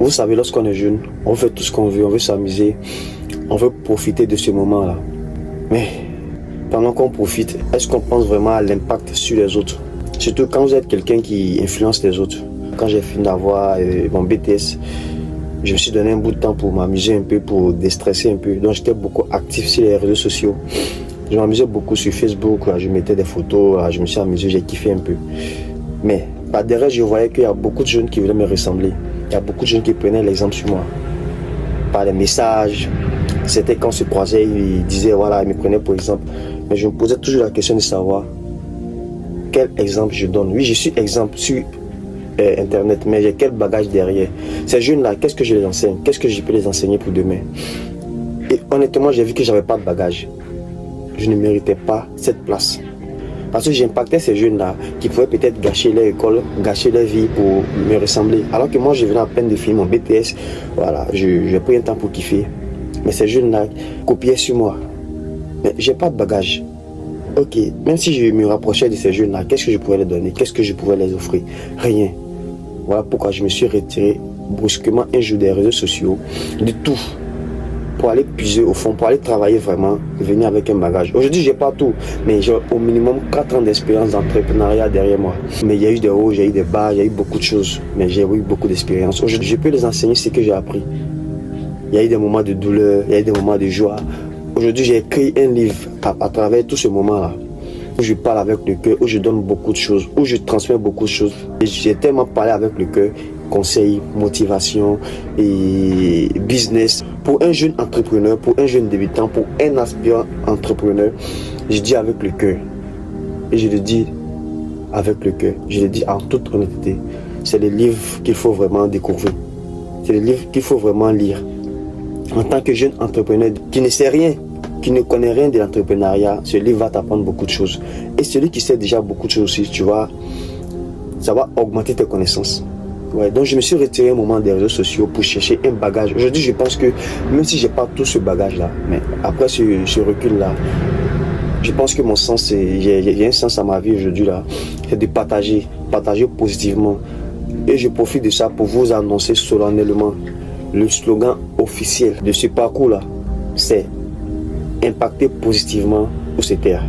Vous savez, lorsqu'on est jeune, on fait tout ce qu'on veut, on veut s'amuser, on veut profiter de ce moment-là. Mais pendant qu'on profite, est-ce qu'on pense vraiment à l'impact sur les autres? Surtout quand vous êtes quelqu'un qui influence les autres. Quand j'ai fini d'avoir mon BTS, je me suis donné un bout de temps pour m'amuser un peu, pour déstresser un peu. Donc j'étais beaucoup actif sur les réseaux sociaux. Je m'amusais beaucoup sur Facebook, là, je mettais des photos, là, je me suis amusé, j'ai kiffé un peu. Mais par derrière, je voyais qu'il y a beaucoup de jeunes qui voulaient me ressembler. Il y a beaucoup de jeunes qui prenaient l'exemple sur moi. Par les messages, c'était quand on se croisait, ils disaient, voilà, ils me prenaient pour exemple. Mais je me posais toujours la question de savoir quel exemple je donne. Oui, je suis exemple sur Internet, mais j'ai quel bagage derrière. Ces jeunes-là, qu'est-ce que je les enseigne? Qu'est-ce que je peux les enseigner pour demain? Et honnêtement, j'ai vu que j'avais pas de bagage. Je ne méritais pas cette place. Parce que j'impactais ces jeunes-là qui pouvaient peut-être gâcher leur école, gâcher leur vie pour me ressembler. Alors que moi, je venais à peine de finir mon BTS. Voilà, j'ai pris un temps pour kiffer. Mais ces jeunes-là copiaient sur moi. Mais j'ai pas de bagage. Ok, même si je me rapprochais de ces jeunes-là, qu'est-ce que je pouvais leur donner? Qu'est-ce que je pouvais les offrir? Rien. Voilà pourquoi je me suis retiré brusquement un jour des réseaux sociaux, de tout. Pour aller puiser au fond, pour aller travailler vraiment, venir avec un bagage. Aujourd'hui, j'ai pas tout, mais j'ai au minimum 4 ans d'expérience d'entrepreneuriat derrière moi. Mais il y a eu des hauts, il y a eu des bas, il y a eu beaucoup de choses, mais j'ai eu beaucoup d'expérience. Aujourd'hui, je peux les enseigner ce que j'ai appris. Il y a eu des moments de douleur, il y a eu des moments de joie. Aujourd'hui, j'ai écrit un livre à travers tout ce moment-là, où je parle avec le cœur, où je donne beaucoup de choses, où je transmets beaucoup de choses. Et j'ai tellement parlé avec le cœur, conseils, motivation et business. Pour un jeune entrepreneur, pour un jeune débutant, pour un aspirant entrepreneur, je dis avec le cœur. Et je le dis avec le cœur. Je le dis en toute honnêteté. C'est le livre qu'il faut vraiment découvrir. C'est le livre qu'il faut vraiment lire. En tant que jeune entrepreneur qui ne sait rien, qui ne connaît rien de l'entrepreneuriat, ce livre va t'apprendre beaucoup de choses. Et celui qui sait déjà beaucoup de choses aussi, tu vois, ça va augmenter tes connaissances. Ouais, donc je me suis retiré un moment des réseaux sociaux pour chercher un bagage. Aujourd'hui, je pense que même si j'ai pas tout ce bagage-là, mais après ce recul-là, je pense que mon sens, il y a un sens à ma vie aujourd'hui là, c'est de partager positivement. Et je profite de ça pour vous annoncer solennellement le slogan officiel de ce parcours-là, c'est impacter positivement sur ces terres.